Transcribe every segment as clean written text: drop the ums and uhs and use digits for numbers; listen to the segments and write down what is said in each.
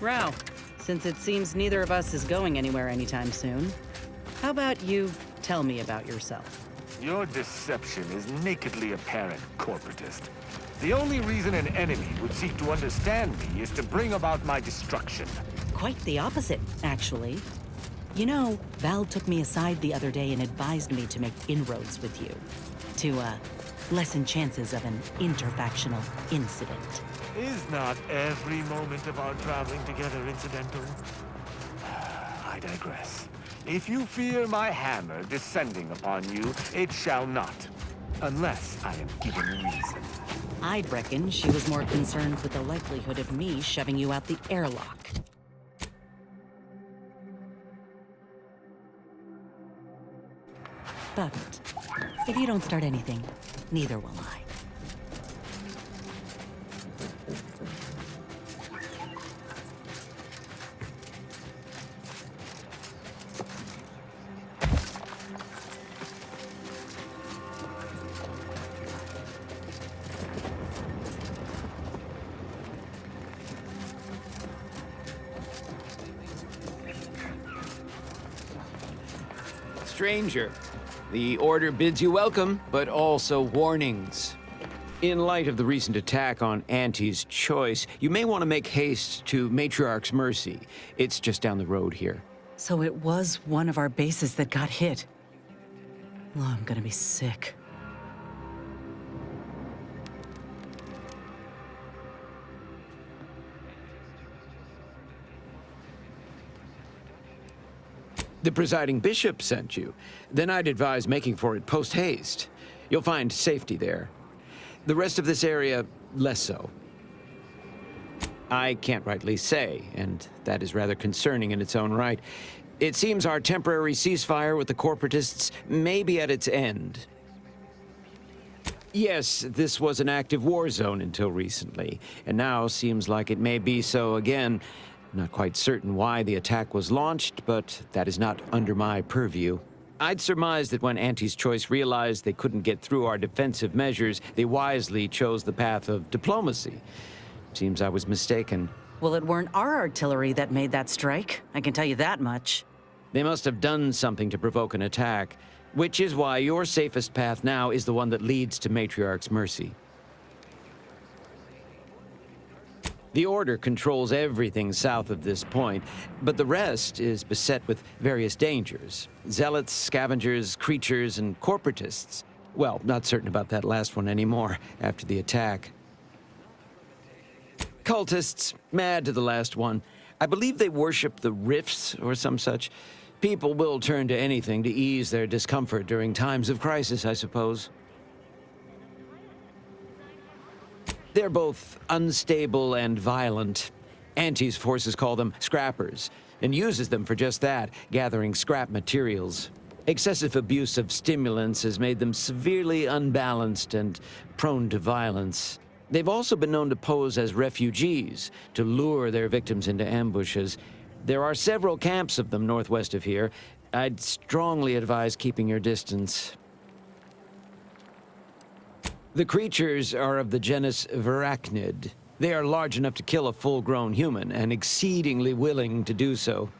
Rao, since it seems neither of us is going anywhere anytime soon, how about you tell me about yourself? Your deception is nakedly apparent, corporatist. The only reason an enemy would seek to understand me is to bring about my destruction. Quite the opposite, actually. You know, Val took me aside the other day and advised me to make inroads with you. To, lessen chances of an interfactional incident. Is not every moment of our traveling together incidental? I digress. If you fear my hammer descending upon you, it shall not. Unless I am given reason. I'd reckon she was more concerned with the likelihood of me shoving you out the airlock. But if you don't start anything, neither will I. Stranger, the Order bids you welcome, but also warnings. In light of the recent attack on Auntie's Choice, you may want to make haste to Matriarch's Mercy. It's just down the road here. So it was one of our bases that got hit. Oh, I'm gonna be sick. The presiding bishop sent you. Then I'd advise making for it post-haste. You'll find safety there. The rest of this area, less so. I can't rightly say, and that is rather concerning in its own right. It seems our temporary ceasefire with the corporatists may be at its end. Yes, this was an active war zone until recently, and now seems like it may be so again. Not quite certain why the attack was launched, but that is not under my purview. I'd surmise that when Auntie's Choice realized they couldn't get through our defensive measures, they wisely chose the path of diplomacy. Seems I was mistaken. Well, it weren't our artillery that made that strike. I can tell you that much. They must have done something to provoke an attack, which is why your safest path now is the one that leads to Matriarch's Mercy. The Order controls everything south of this point, but the rest is beset with various dangers. Zealots, scavengers, creatures, and corporatists. Well, not certain about that last one anymore, after the attack. Cultists, mad to the last one. I believe they worship the rifts or some such. People will turn to anything to ease their discomfort during times of crisis, I suppose. They're both unstable and violent. Auntie's forces call them scrappers, and uses them for just that, gathering scrap materials. Excessive abuse of stimulants has made them severely unbalanced and prone to violence. They've also been known to pose as refugees, to lure their victims into ambushes. There are several camps of them northwest of here. I'd strongly advise keeping your distance. The creatures are of the genus Varachnid. They are large enough to kill a full-grown human, and exceedingly willing to do so.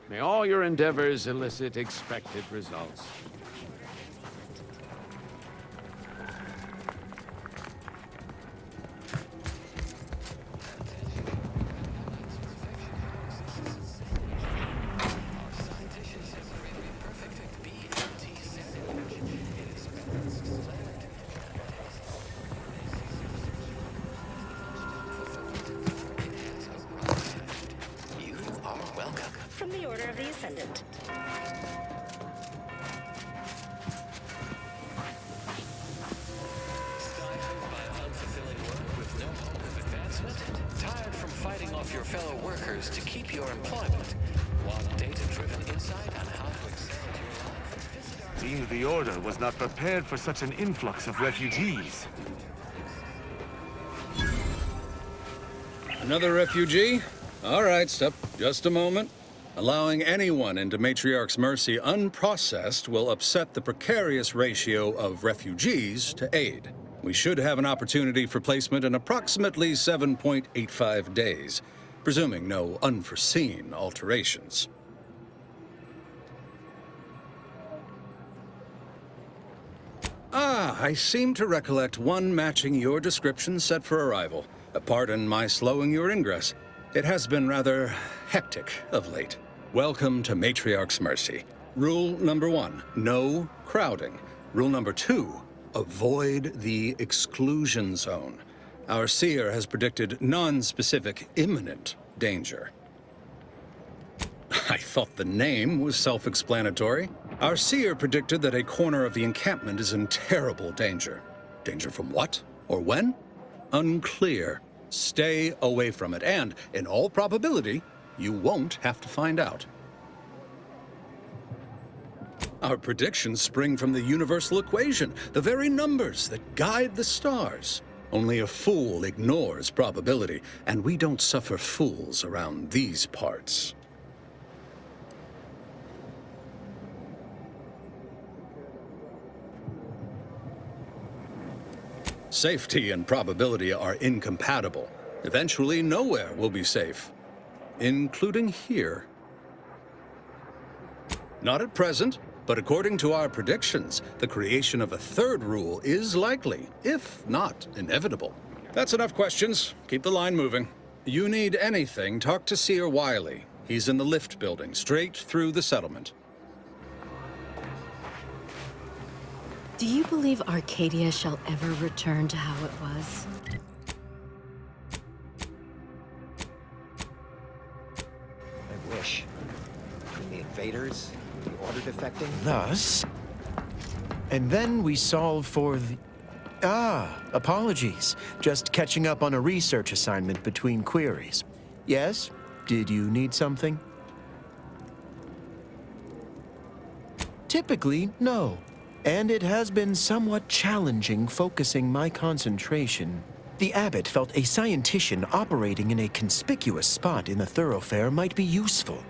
May all your endeavors elicit expected results. From the Order of the Ascendant. Tired from fighting off your fellow workers to keep your employment? Want data-driven insight on how to extend your life? Seems the Order was not prepared for such an influx of refugees. Another refugee? All right, step just a moment. Allowing anyone into Matriarch's Mercy unprocessed will upset the precarious ratio of refugees to aid. We should have an opportunity for placement in approximately 7.85 days, presuming no unforeseen alterations. Ah, I seem to recollect one matching your description set for arrival. Pardon my slowing your ingress. It has been rather hectic of late. Welcome to Matriarch's Mercy. Rule number 1, no crowding. Rule number 2, avoid the exclusion zone. Our seer has predicted non-specific imminent danger. I thought the name was self-explanatory. Our seer predicted that a corner of the encampment is in terrible danger. Danger from what? Or when? Unclear. Stay away from it, and, in all probability, you won't have to find out. Our predictions spring from the universal equation, the very numbers that guide the stars. Only a fool ignores probability, and we don't suffer fools around these parts. Safety and probability are incompatible. Eventually, nowhere will be safe, including here. Not at present, but according to our predictions, the creation of a third rule is likely, if not inevitable. That's enough questions. Keep the line moving. You need anything, talk to Seer Wiley. He's in the lift building, straight through the settlement. Do you believe Arcadia shall ever return to how it was? I wish. Between the invaders, the order defecting. Thus? And then we solve for the... apologies. Just catching up on a research assignment between queries. Yes? Did you need something? Typically, no. And it has been somewhat challenging focusing my concentration. The abbot felt a scientician operating in a conspicuous spot in the thoroughfare might be useful.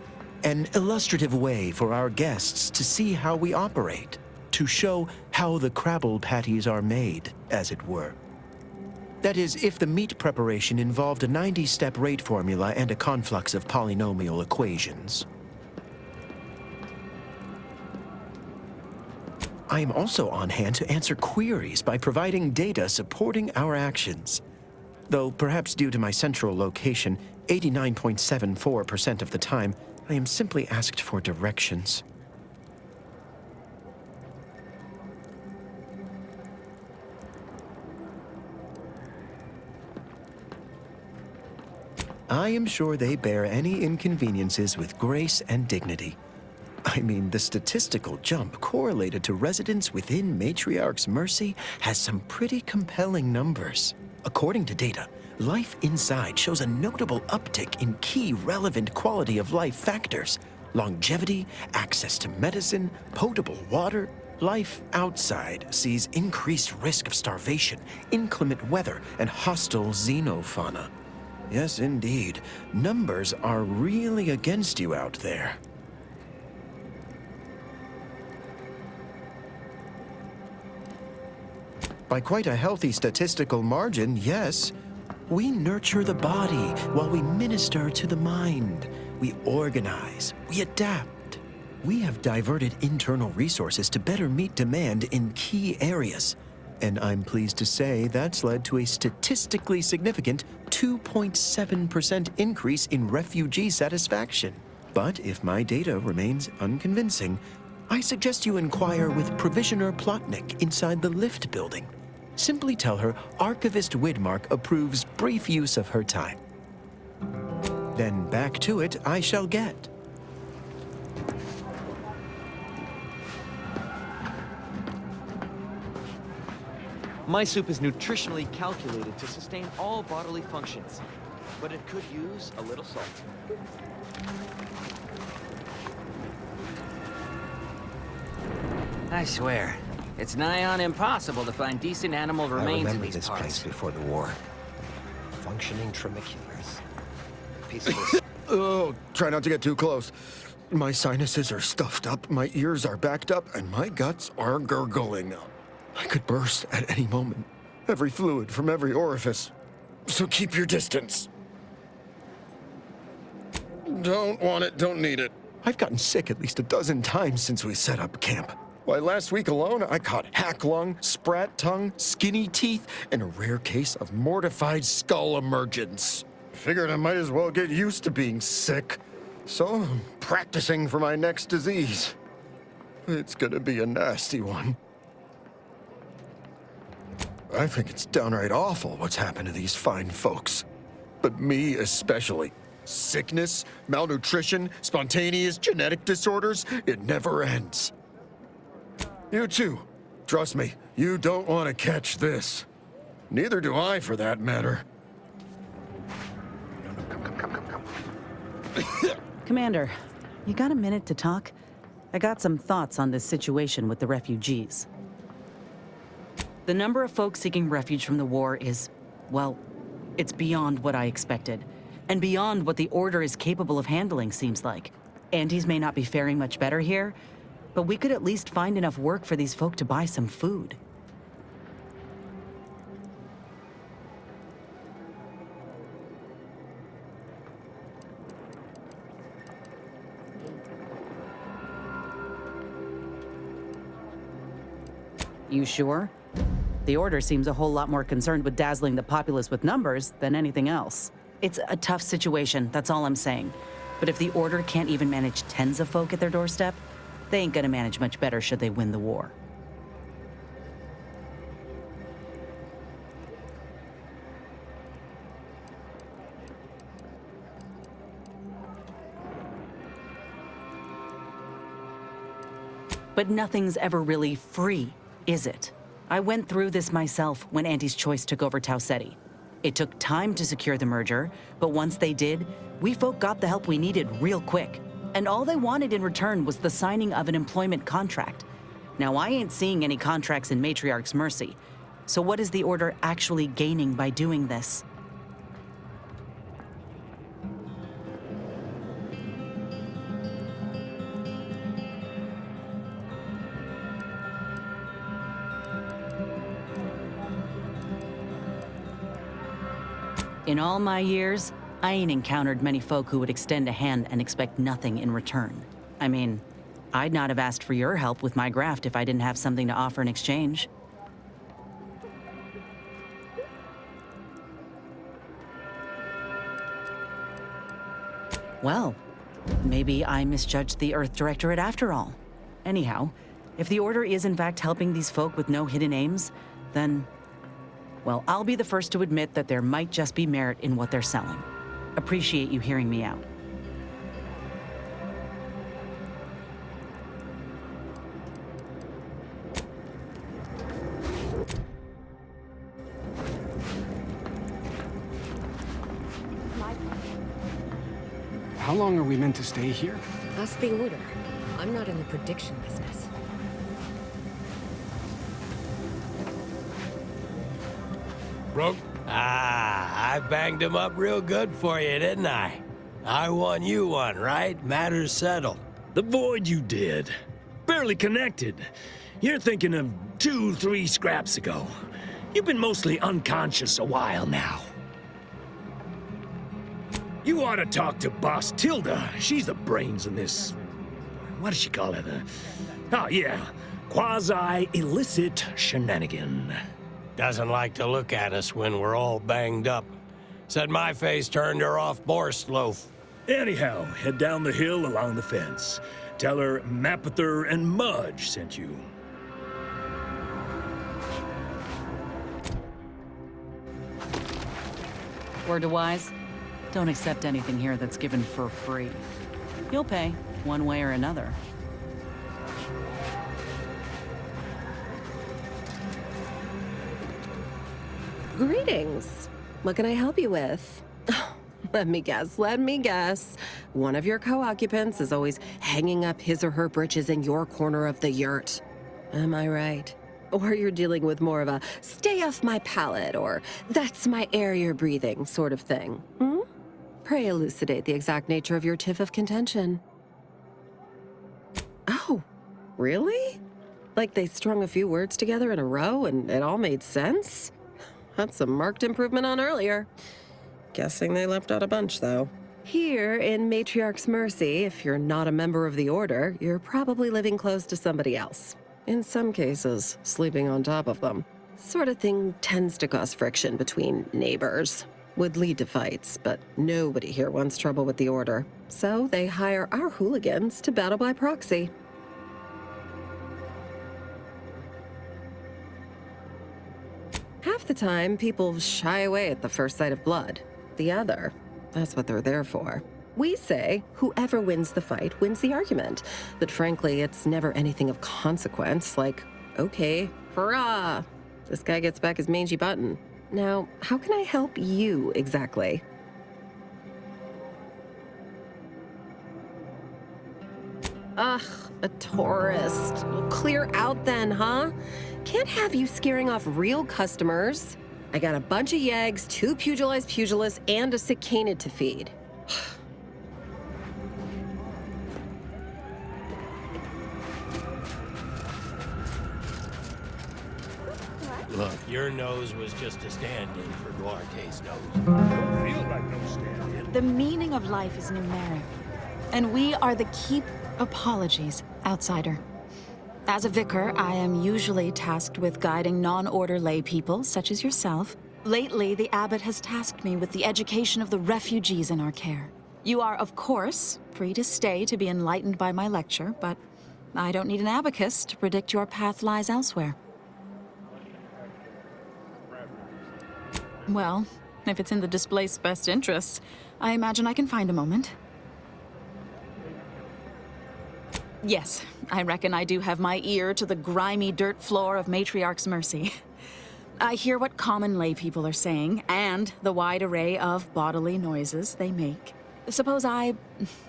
An illustrative way for our guests to see how we operate, to show how the crabble patties are made, as it were. That is, if the meat preparation involved a 90-step rate formula and a conflux of polynomial equations. I am also on hand to answer queries by providing data supporting our actions. Though perhaps due to my central location, 89.74% of the time, I am simply asked for directions. I am sure they bear any inconveniences with grace and dignity. I mean, the statistical jump correlated to residents within Matriarch's Mercy has some pretty compelling numbers. According to data, life inside shows a notable uptick in key relevant quality of life factors: longevity, access to medicine, potable water. Life outside sees increased risk of starvation, inclement weather, and hostile xenofauna. Yes, indeed. Numbers are really against you out there. By quite a healthy statistical margin, yes. We nurture the body while we minister to the mind. We organize, we adapt. We have diverted internal resources to better meet demand in key areas. And I'm pleased to say that's led to a statistically significant 2.7% increase in refugee satisfaction. But if my data remains unconvincing, I suggest you inquire with Provisioner Plotnik inside the lift building. Simply tell her Archivist Widmark approves brief use of her time. Then back to it I shall get. My soup is nutritionally calculated to sustain all bodily functions, but it could use a little salt. I swear, it's nigh on impossible to find decent animal remains in these this parts. place before the war. Functioning tramiculars. Peaceful. Oh, try not to get too close. My sinuses are stuffed up, my ears are backed up, and my guts are gurgling. I could burst at any moment. every fluid from every orifice. So keep your distance. Don't want it, don't need it. I've gotten sick at least a dozen times since we set up camp. Why, last week alone, I caught hack lung, sprat tongue, skinny teeth, and a rare case of mortified skull emergence. Figured I might as well get used to being sick. So I'm practicing for my next disease. It's gonna be a nasty one. I think it's downright awful what's happened to these fine folks. But me especially. Sickness, malnutrition, spontaneous genetic disorders, it never ends. You too. Trust me, you don't want to catch this. Neither do I, for that matter. Come. Commander, you got a minute to talk? I got some thoughts on this situation with the refugees. The number of folks seeking refuge from the war is, well, it's beyond what I expected. And beyond what the Order is capable of handling, seems like. Antes may not be faring much better here, but we could at least find enough work for these folk to buy some food. You sure? The Order seems a whole lot more concerned with dazzling the populace with numbers than anything else. It's a tough situation, that's all I'm saying. But if the Order can't even manage tens of folk at their doorstep, they ain't gonna manage much better should they win the war. But nothing's ever really free, is it? I went through this myself when Anti's Choice took over Tau Ceti. It took time to secure the merger, but once they did, we folk got the help we needed real quick. And all they wanted in return was the signing of an employment contract. Now, I ain't seeing any contracts in Matriarch's Mercy, so what is the Order actually gaining by doing this? In all my years, I ain't encountered many folk who would extend a hand and expect nothing in return. I mean, I'd not have asked for your help with my graft if I didn't have something to offer in exchange. Well, maybe I misjudged the Earth Directorate after all. Anyhow, if the Order is in fact helping these folk with no hidden aims, then, well, I'll be the first to admit that there might just be merit in what they're selling. Appreciate you hearing me out. How long are we meant to stay here? Ask the Order. I'm not in the prediction business. Broke? Ah, I banged him up real good for you, didn't I? I won, you won, right? Matters settled. The void you did. Barely connected. You're thinking of 2-3 scraps ago. You've been mostly unconscious a while now. You ought to talk to Boss Tilda. She's the brains in this... What does she call it? Oh, yeah. Quasi-illicit shenanigan. Doesn't like to look at us when we're all banged up. Said my face turned her off Borscht loaf. Anyhow, head down the hill along the fence. Tell her Mapother and Mudge sent you. Word to wise, don't accept anything here that's given for free. You'll pay, one way or another. Greetings. What can I help you with? Let me guess. One of your co-occupants is always hanging up his or her britches in your corner of the yurt. Am I right? Or you're dealing with more of a stay off my palate or that's my air you're breathing sort of thing. Hmm? Pray elucidate the exact nature of your tiff of contention. Oh, really? Like they strung a few words together in a row and it all made sense? That's a marked improvement on earlier. Guessing they left out a bunch, though. Here in Matriarch's Mercy, if you're not a member of the Order, you're probably living close to somebody else. In some cases, sleeping on top of them. Sort of thing tends to cause friction between neighbors. Would lead to fights, but nobody here wants trouble with the Order. So they hire our hooligans to battle by proxy. Half the time, people shy away at the first sight of blood. The other, that's what they're there for. We say whoever wins the fight wins the argument. But frankly, it's never anything of consequence, like, okay, hurrah! This guy gets back his mangy button. Now, how can I help you exactly? Ugh, a tourist. Well, clear out then, huh? Can't have you scaring off real customers. I got a bunch of yeggs, 2 pugilized pugilists, and a cicanid to feed. Look, your nose was just a stand-in for Duarte's nose. Don't feel like no stand-in. The meaning of life is numeric, and we are the keep apologies outsider. As a vicar, I am usually tasked with guiding non-order lay people, such as yourself. Lately, the abbot has tasked me with the education of the refugees in our care. You are, of course, free to stay to be enlightened by my lecture, but I don't need an abacus to predict your path lies elsewhere. Well, if it's in the displaced's best interests, I imagine I can find a moment. Yes, I reckon I do have my ear to the grimy dirt floor of Matriarch's Mercy. I hear what common lay people are saying, and the wide array of bodily noises they make. Suppose I,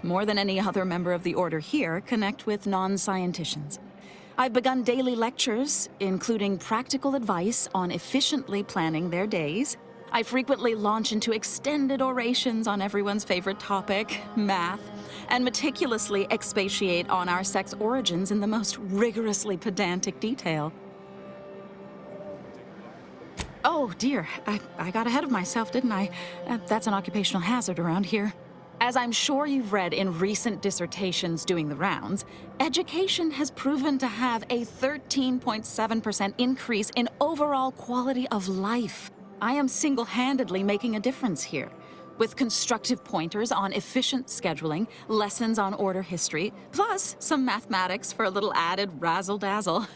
more than any other member of the Order here, connect with non-scienticians. I've begun daily lectures, including practical advice on efficiently planning their days. I frequently launch into extended orations on everyone's favorite topic, math, and meticulously expatiate on our sex origins in the most rigorously pedantic detail. Oh, dear. I got ahead of myself, didn't I? That's an occupational hazard around here. As I'm sure you've read in recent dissertations doing the rounds, education has proven to have a 13.7% increase in overall quality of life. I am single-handedly making a difference here, with constructive pointers on efficient scheduling, lessons on order history, plus some mathematics for a little added razzle-dazzle.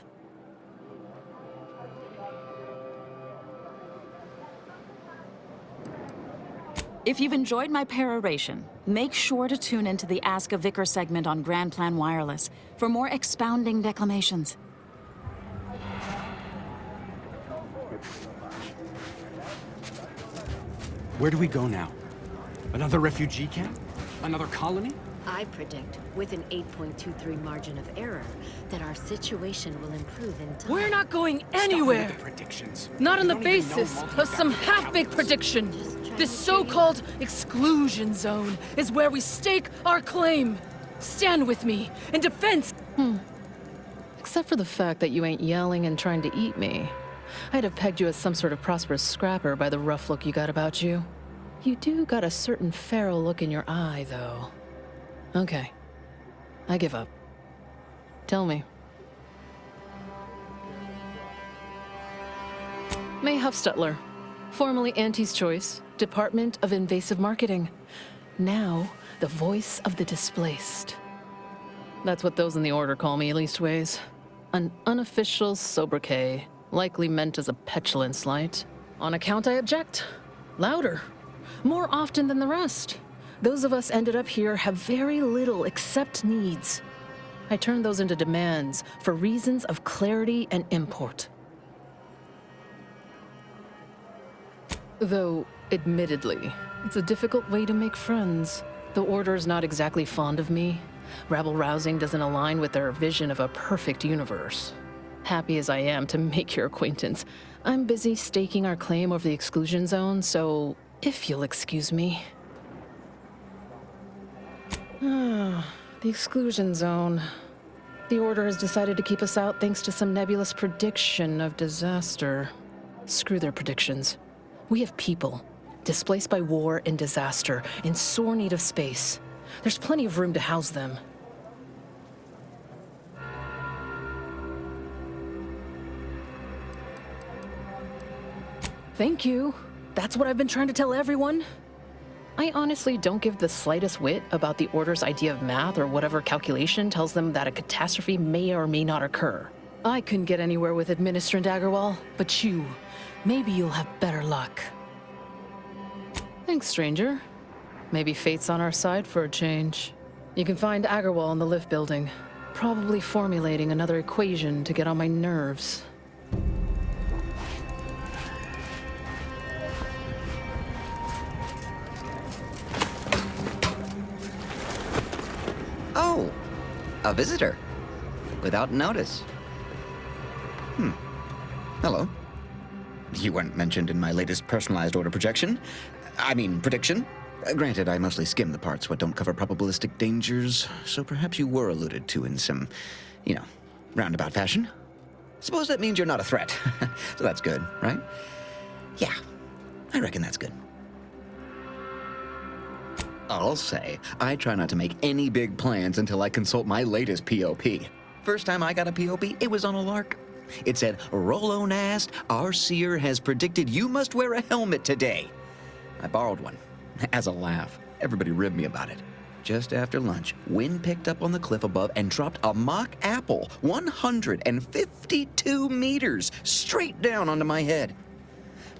If you've enjoyed my peroration, make sure to tune into the Ask a Vicar segment on Grand Plan Wireless for more expounding declamations. Where do we go now? Another refugee camp? Another colony? I predict, with an 8.23 margin of error, that our situation will improve in time. We're not going anywhere! Stop with the predictions. Not on the basis of some half-baked prediction. This so-called exclusion zone is where we stake our claim. Stand with me in defense. Except for the fact that you ain't yelling and trying to eat me. I'd have pegged you as some sort of prosperous scrapper by the rough look you got about you. You do got a certain feral look in your eye, though. Okay. I give up. Tell me. May Huffstutler, formerly Auntie's Choice, Department of Invasive Marketing. Now, the voice of the displaced. That's what those in the Order call me, leastways. An unofficial sobriquet, likely meant as a petulant slight. On account I object. Louder. More often than the rest. Those of us ended up here have very little except needs. I turn those into demands for reasons of clarity and import. Though, admittedly, it's a difficult way to make friends. The Order's not exactly fond of me. Rabble-rousing doesn't align with their vision of a perfect universe. Happy as I am to make your acquaintance, I'm busy staking our claim over the exclusion zone, so if you'll excuse me. The exclusion zone. The Order has decided to keep us out thanks to some nebulous prediction of disaster. Screw their predictions. We have people, displaced by war and disaster, in sore need of space. There's plenty of room to house them. Thank you. That's what I've been trying to tell everyone. I honestly don't give the slightest whit about the Order's idea of math or whatever calculation tells them that a catastrophe may or may not occur. I couldn't get anywhere with Administrant Agarwal, but you, maybe you'll have better luck. Thanks, stranger. Maybe fate's on our side for a change. You can find Agarwal in the lift building, probably formulating another equation to get on my nerves. Oh, a visitor. Without notice. Hello. You weren't mentioned in my latest personalized order prediction. Granted, I mostly skim the parts what don't cover probabilistic dangers, so perhaps you were alluded to in some, roundabout fashion. Suppose that means you're not a threat. So that's good, right? Yeah, I reckon that's good. I'll say, I try not to make any big plans until I consult my latest POP. First time I got a POP, it was on a lark. It said, Rolo Nast, our seer has predicted you must wear a helmet today. I borrowed one. As a laugh, everybody ribbed me about it. Just after lunch, wind picked up on the cliff above and dropped a mock apple 152 meters straight down onto my head.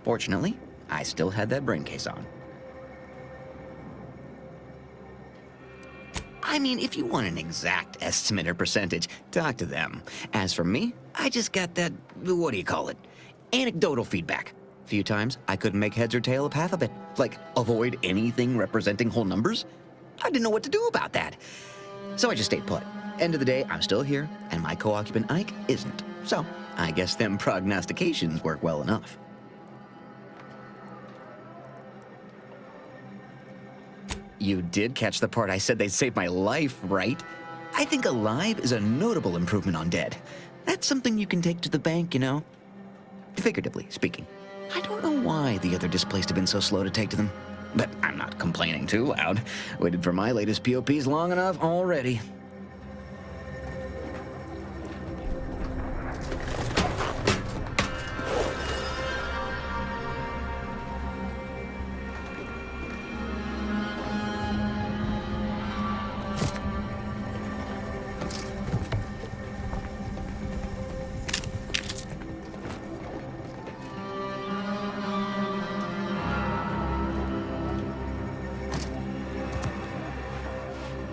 Fortunately, I still had that brain case on. If you want an exact estimate or percentage, talk to them. As for me, I just got that, anecdotal feedback. A few times, I couldn't make heads or tail of half of it. Like, avoid anything representing whole numbers? I didn't know what to do about that. So I just stayed put. End of the day, I'm still here, and my co-occupant Ike isn't. So, I guess them prognostications work well enough. You did catch the part I said they'd save my life, right? I think alive is a notable improvement on dead. That's something you can take to the bank, Figuratively speaking. I don't know why the other displaced have been so slow to take to them. But I'm not complaining too loud. Waited for my latest POPs long enough already.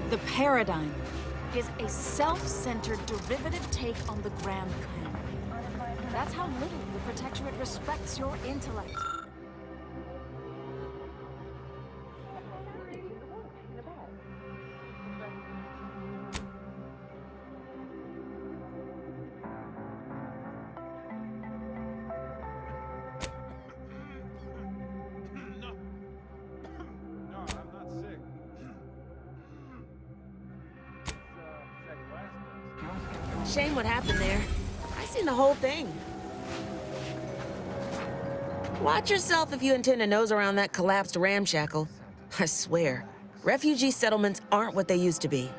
The paradigm is a self-centered derivative take on the Grand Plan. That's how little the Protectorate respects your intellect. Shame what happened there. I seen the whole thing. Watch yourself if you intend to nose around that collapsed ramshackle. I swear, refugee settlements aren't what they used to be.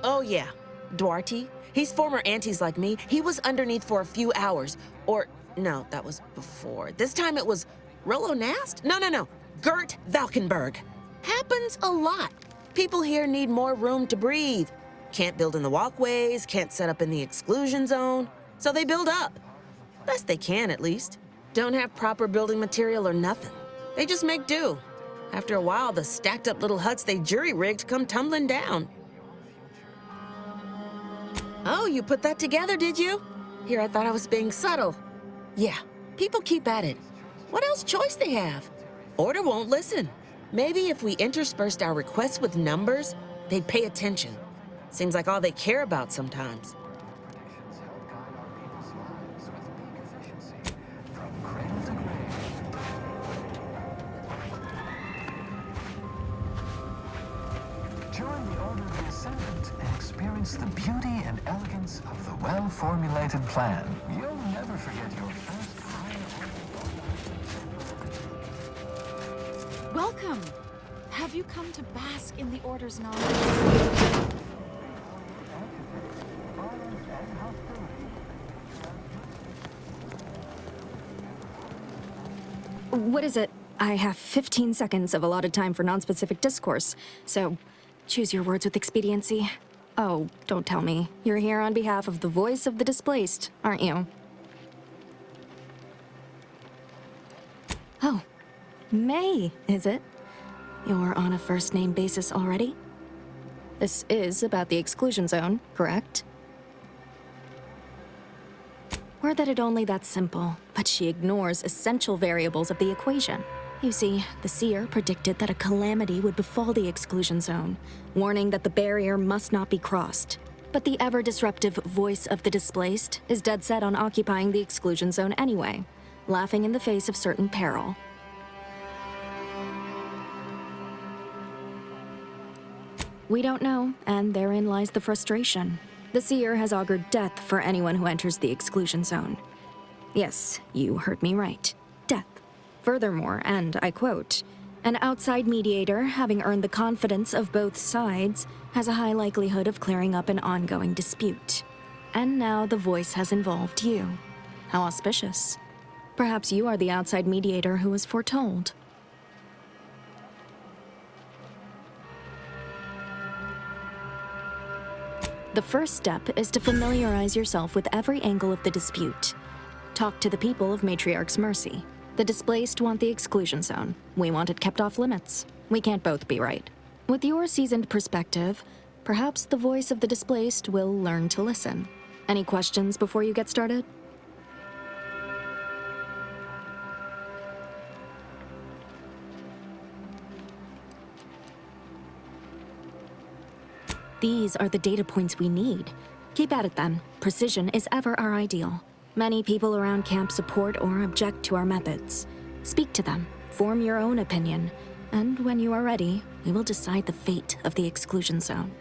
Oh yeah, Duarte. He's former aunties like me. He was underneath for a few hours. Or, no, that was before. This time it was Rolo Nast? No. Gert Valkenburg. Happens a lot. People here need more room to breathe. Can't build in the walkways, can't set up in the exclusion zone. So they build up. Best they can, at least. Don't have proper building material or nothing. They just make do. After a while, the stacked up little huts they jury-rigged come tumbling down. Oh, you put that together, did you? Here, I thought I was being subtle. Yeah, people keep at it. What else choice they have? Order won't listen. Maybe if we interspersed our requests with numbers, they'd pay attention. Seems like all they care about sometimes. Join the Order of the Ascendant and experience the beauty and elegance of the well-formulated plan, you'll never forget your first Welcome! Have you come to bask in the Order's knowledge? What is it? I have 15 seconds of allotted time for non-specific discourse, so choose your words with expediency. Oh, don't tell me. You're here on behalf of the voice of the displaced, aren't you? Oh, May, is it? You're on a first-name basis already? This is about the exclusion zone, correct? Or that it only that simple, but she ignores essential variables of the equation. You see, the seer predicted that a calamity would befall the exclusion zone, warning that the barrier must not be crossed. But the ever-disruptive voice of the displaced is dead set on occupying the exclusion zone anyway, laughing in the face of certain peril. We don't know, and therein lies the frustration. The seer has augured death for anyone who enters the exclusion zone. Yes, you heard me right. Death. Furthermore, and I quote, "An outside mediator, having earned the confidence of both sides, has a high likelihood of clearing up an ongoing dispute." And now the voice has involved you. How auspicious. Perhaps you are the outside mediator who was foretold. The first step is to familiarize yourself with every angle of the dispute. Talk to the people of Matriarch's Mercy. The displaced want the exclusion zone. We want it kept off limits. We can't both be right. With your seasoned perspective, perhaps the voice of the displaced will learn to listen. Any questions before you get started? These are the data points we need. Keep at it then. Precision is ever our ideal. Many people around camp support or object to our methods. Speak to them, form your own opinion, and when you are ready, we will decide the fate of the exclusion zone.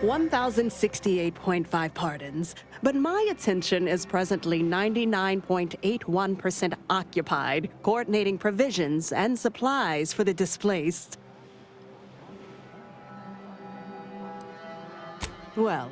$1,068.5 pardons, but my attention is presently 99.81% occupied, coordinating provisions and supplies for the displaced. Well,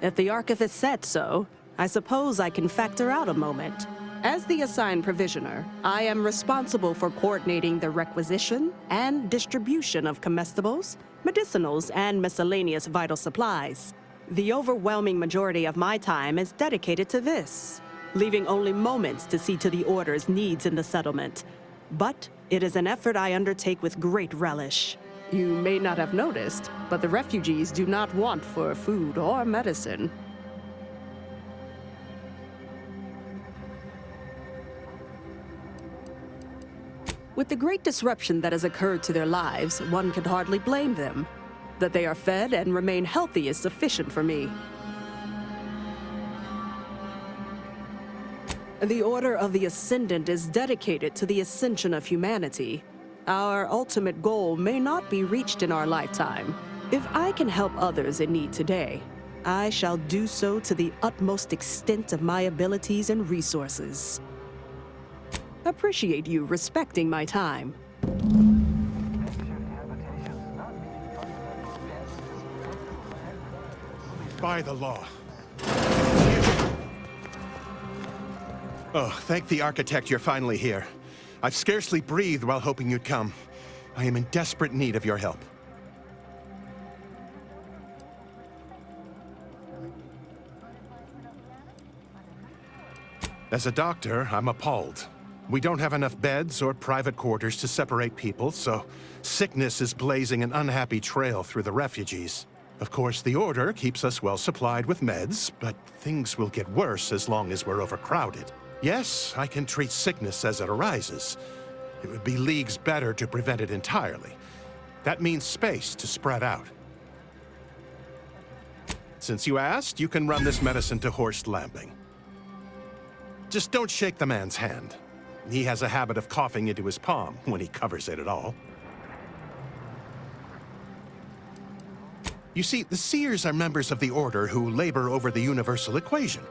if the Archivist said so, I suppose I can factor out a moment. As the assigned provisioner, I am responsible for coordinating the requisition and distribution of comestibles, medicinals, and miscellaneous vital supplies. The overwhelming majority of my time is dedicated to this, leaving only moments to see to the Order's needs in the settlement. But it is an effort I undertake with great relish. You may not have noticed, but the refugees do not want for food or medicine. With the great disruption that has occurred to their lives, one could hardly blame them. That they are fed and remain healthy is sufficient for me. The Order of the Ascendant is dedicated to the ascension of humanity. Our ultimate goal may not be reached in our lifetime. If I can help others in need today, I shall do so to the utmost extent of my abilities and resources. Appreciate you respecting my time. By the law. Oh, thank the architect you're finally here. I've scarcely breathed while hoping you'd come. I am in desperate need of your help. As a doctor, I'm appalled. We don't have enough beds or private quarters to separate people, so sickness is blazing an unhappy trail through the refugees. Of course, the Order keeps us well supplied with meds, but things will get worse as long as we're overcrowded. Yes, I can treat sickness as it arises. It would be leagues better to prevent it entirely. That means space to spread out. Since you asked, you can run this medicine to Horst Lambing. Just don't shake the man's hand. He has a habit of coughing into his palm when he covers it at all. You see, the Seers are members of the Order who labor over the universal equation.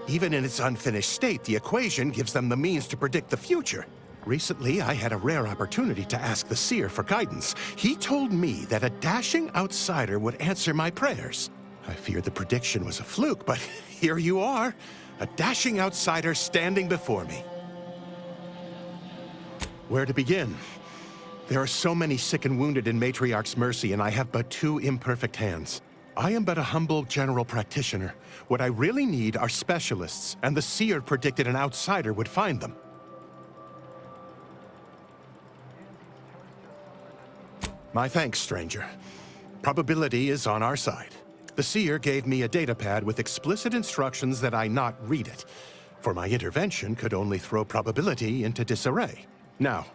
Even in its unfinished state, the equation gives them the means to predict the future. Recently, I had a rare opportunity to ask the Seer for guidance. He told me that a dashing outsider would answer my prayers. I feared the prediction was a fluke, but here you are, a dashing outsider standing before me. Where to begin? There are so many sick and wounded in Matriarch's mercy, and I have but 2 imperfect hands. I am but a humble general practitioner. What I really need are specialists, and the Seer predicted an outsider would find them. My thanks, stranger. Probability is on our side. The Seer gave me a datapad with explicit instructions that I not read it, for my intervention could only throw probability into disarray. Now,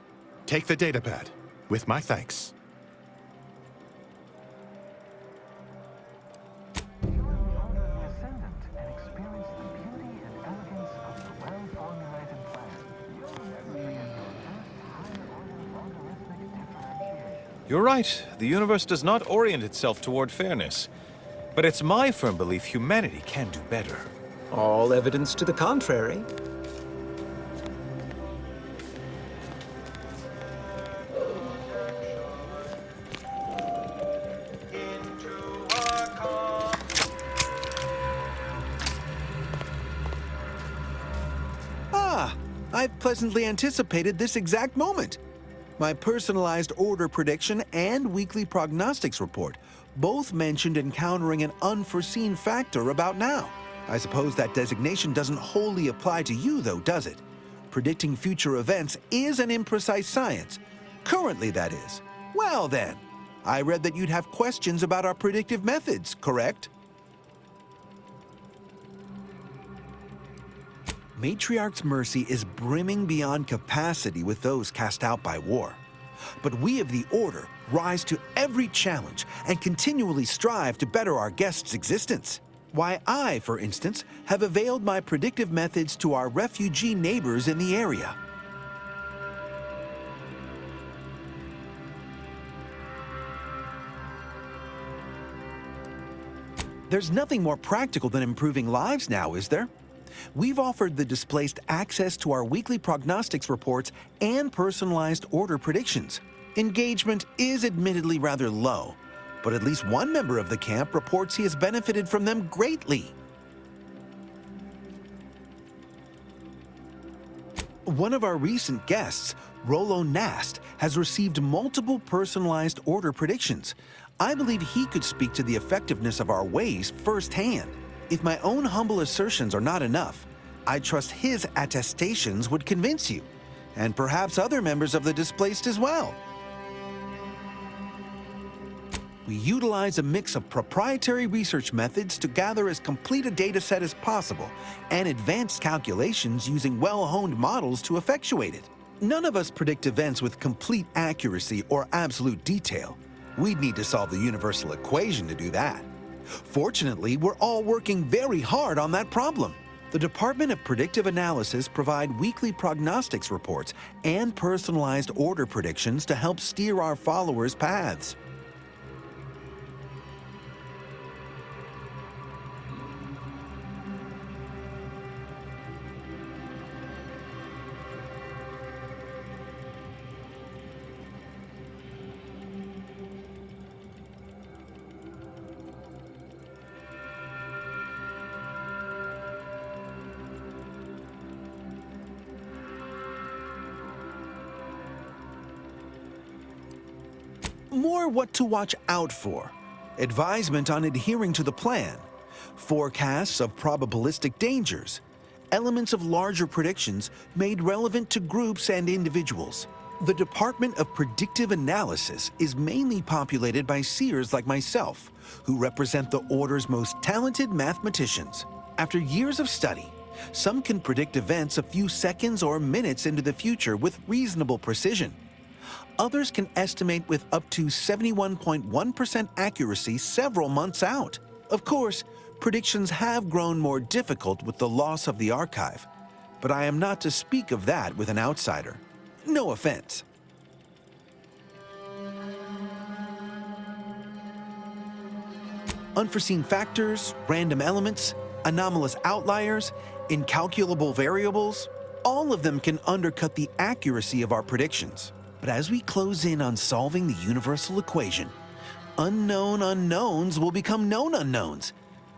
take the datapad, with my thanks. You're right. The universe does not orient itself toward fairness. But it's my firm belief humanity can do better. All evidence to the contrary. I've pleasantly anticipated this exact moment. My personalized order prediction and weekly prognostics report both mentioned encountering an unforeseen factor about now. I suppose that designation doesn't wholly apply to you, though, does it? Predicting future events is an imprecise science. Currently, that is. Well, then, I read that you'd have questions about our predictive methods, correct? Matriarch's mercy is brimming beyond capacity with those cast out by war. But we of the Order rise to every challenge and continually strive to better our guests' existence. Why, I, for instance, have availed my predictive methods to our refugee neighbors in the area. There's nothing more practical than improving lives now, is there? We've offered the displaced access to our weekly prognostics reports and personalized order predictions. Engagement is admittedly rather low, but at least one member of the camp reports he has benefited from them greatly. One of our recent guests, Rollo Nast, has received multiple personalized order predictions. I believe he could speak to the effectiveness of our ways firsthand. If my own humble assertions are not enough, I trust his attestations would convince you, and perhaps other members of the displaced as well. We utilize a mix of proprietary research methods to gather as complete a data set as possible, and advanced calculations using well-honed models to effectuate it. None of us predict events with complete accuracy or absolute detail. We'd need to solve the universal equation to do that. Fortunately, we're all working very hard on that problem. The Department of Predictive Analysis provide weekly prognostics reports and personalized order predictions to help steer our followers' paths. More what to watch out for, advisement on adhering to the plan, forecasts of probabilistic dangers, elements of larger predictions made relevant to groups and individuals. The Department of Predictive Analysis is mainly populated by seers like myself, who represent the Order's most talented mathematicians. After years of study, some can predict events a few seconds or minutes into the future with reasonable precision. Others can estimate with up to 71.1% accuracy several months out. Of course, predictions have grown more difficult with the loss of the archive, but I am not to speak of that with an outsider. No offense. Unforeseen factors, random elements, anomalous outliers, incalculable variables, all of them can undercut the accuracy of our predictions. But as we close in on solving the universal equation, unknown unknowns will become known unknowns.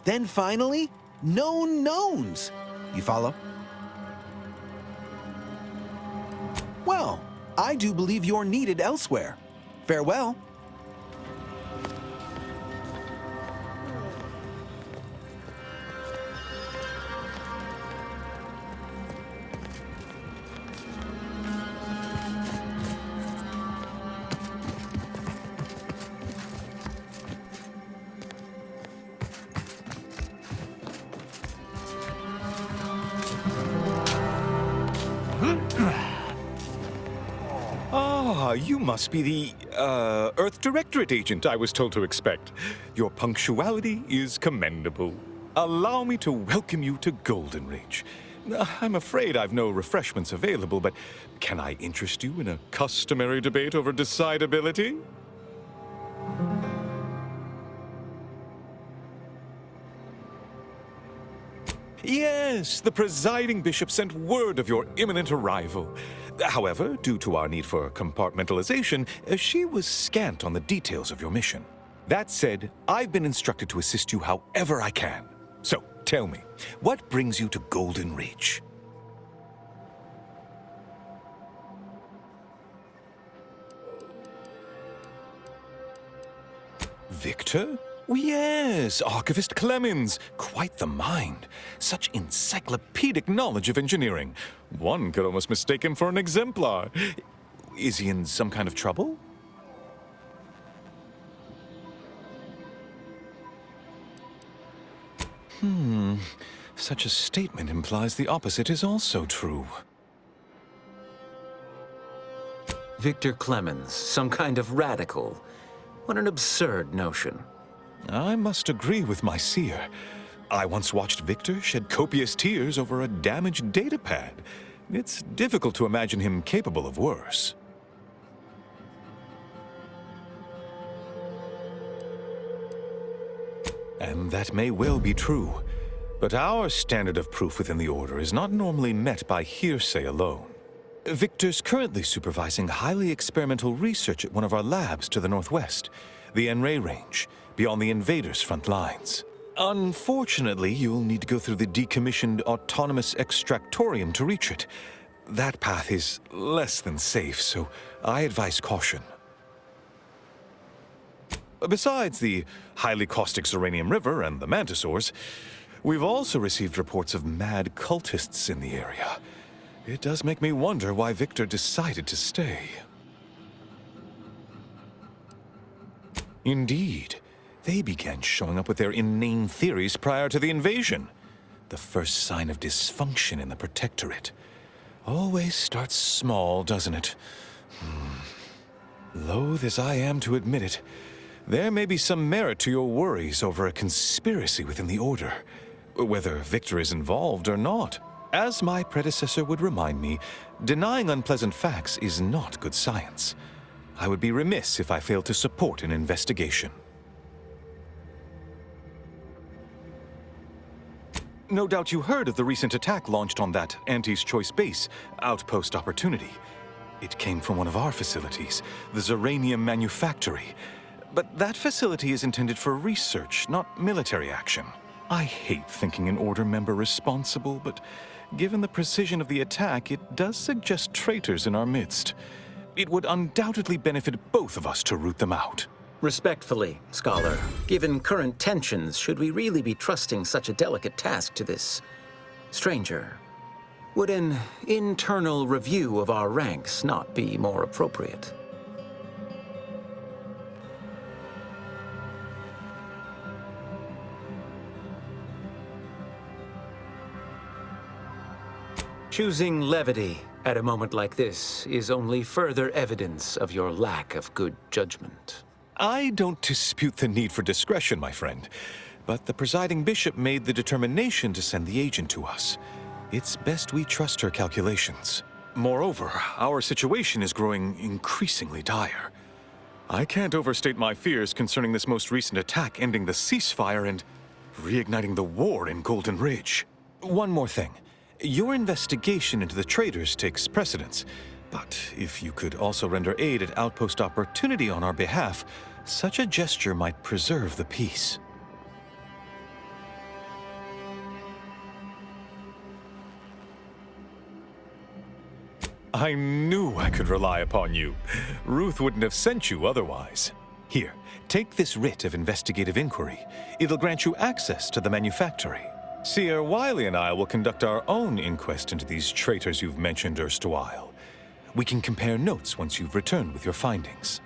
Then finally, known knowns. You follow? Well, I do believe you're needed elsewhere. Farewell. Ah, you must be the, Earth Directorate agent I was told to expect. Your punctuality is commendable. Allow me to welcome you to Golden Reach. I'm afraid I've no refreshments available, but can I interest you in a customary debate over decidability? Yes, the presiding bishop sent word of your imminent arrival. However, due to our need for compartmentalization, she was scant on the details of your mission. That said, I've been instructed to assist you however I can. So, tell me, what brings you to Golden Reach? Victor? Oh, yes, Archivist Clemens. Quite the mind. Such encyclopedic knowledge of engineering. One could almost mistake him for an exemplar. Is he in some kind of trouble? Such a statement implies the opposite is also true. Victor Clemens, some kind of radical. What an absurd notion. I must agree with my seer. I once watched Victor shed copious tears over a damaged datapad. It's difficult to imagine him capable of worse. And that may well be true. But our standard of proof within the Order is not normally met by hearsay alone. Victor's currently supervising highly experimental research at one of our labs to the northwest, the Enray Range, beyond the invaders' front lines. Unfortunately, you'll need to go through the decommissioned autonomous extractorium to reach it. That path is less than safe, so I advise caution. Besides the highly caustic Xeranium River and the Mantisaurs, we've also received reports of mad cultists in the area. It does make me wonder why Victor decided to stay. Indeed, they began showing up with their inane theories prior to the invasion. The first sign of dysfunction in the Protectorate. Always starts small, doesn't it? Loath as I am to admit it, there may be some merit to your worries over a conspiracy within the Order. whether Victor is involved or not. As my predecessor would remind me, denying unpleasant facts is not good science. I would be remiss if I failed to support an investigation. No doubt you heard of the recent attack launched on that Auntie's Choice base, Outpost Opportunity. It came from one of our facilities, the Zeranium Manufactory. But that facility is intended for research, not military action. I hate thinking an Order member responsible, but given the precision of the attack, it does suggest traitors in our midst. It would undoubtedly benefit both of us to root them out. Respectfully, Scholar, given current tensions, should we really be trusting such a delicate task to this stranger? Would an internal review of our ranks not be more appropriate? Choosing levity at a moment like this is only further evidence of your lack of good judgment. I don't dispute the need for discretion, my friend, but the presiding bishop made the determination to send the agent to us. It's best we trust her calculations. Moreover, our situation is growing increasingly dire. I can't overstate my fears concerning this most recent attack ending the ceasefire and reigniting the war in Golden Ridge. One more thing. Your investigation into the traitors takes precedence, but if you could also render aid at Outpost Opportunity on our behalf, such a gesture might preserve the peace. I knew I could rely upon you. Ruth wouldn't have sent you otherwise. Here, take this writ of investigative inquiry. It'll grant you access to the manufactory. Seer Wiley and I will conduct our own inquest into these traitors you've mentioned erstwhile. We can compare notes once you've returned with your findings.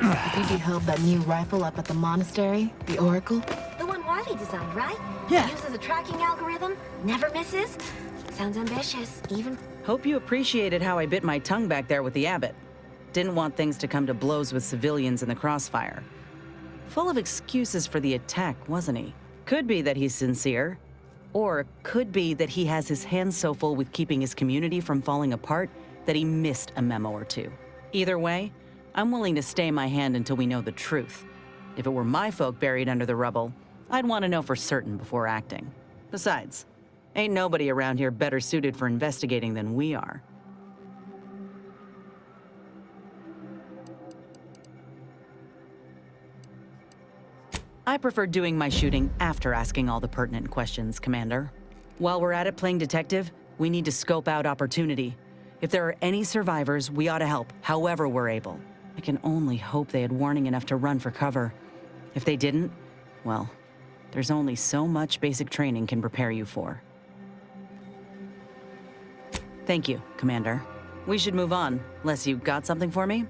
Have you beheld that new rifle up at the monastery? The Oracle? The one Wiley designed, right? Yeah. Uses a tracking algorithm, never misses. Sounds ambitious, even. Hope you appreciated how I bit my tongue back there with the abbot. Didn't want things to come to blows with civilians in the crossfire. Full of excuses for the attack, wasn't he? Could be that he's sincere. Or could be that he has his hands so full with keeping his community from falling apart that he missed a memo or two. Either way, I'm willing to stay my hand until we know the truth. If it were my folk buried under the rubble, I'd want to know for certain before acting. Besides, ain't nobody around here better suited for investigating than we are. I prefer doing my shooting after asking all the pertinent questions, Commander. While we're at it playing detective, we need to scope out opportunity. If there are any survivors, we ought to help, however we're able. I can only hope they had warning enough to run for cover. If they didn't, well, there's only so much basic training can prepare you for. Thank you, Commander. We should move on, unless you got something for me?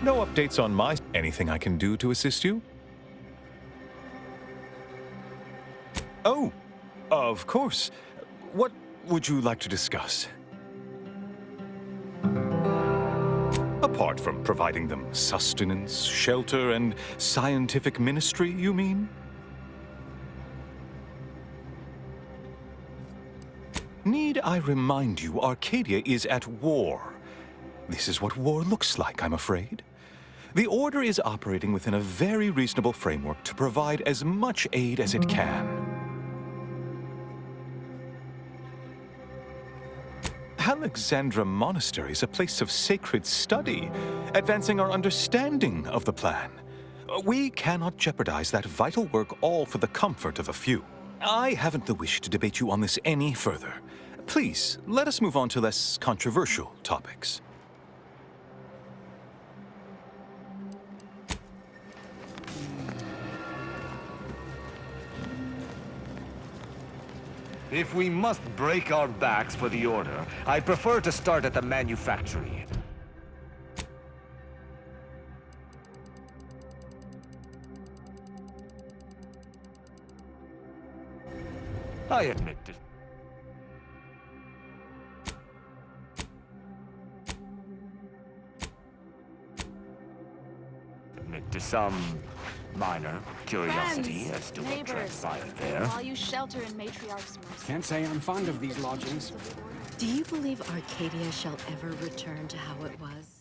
No updates on my... Anything I can do to assist you? Oh, of course. What would you like to discuss? Apart from providing them sustenance, shelter, and scientific ministry, you mean? Need I remind you, Arcadia is at war. This is what war looks like, I'm afraid. The Order is operating within a very reasonable framework to provide as much aid as it can. Alexandra Monastery is a place of sacred study, advancing our understanding of the plan. We cannot jeopardize that vital work all for the comfort of a few. I haven't the wish to debate you on this any further. Please, let us move on to less controversial topics. If we must break our backs for the Order, I prefer to start at the manufactory. I admit to some minor curiosity Friends, as to what neighbors, transpired there. while you shelter in Matriarch's mercy. Can't say I'm fond of these lodgings. Do you believe Arcadia shall ever return to how it was?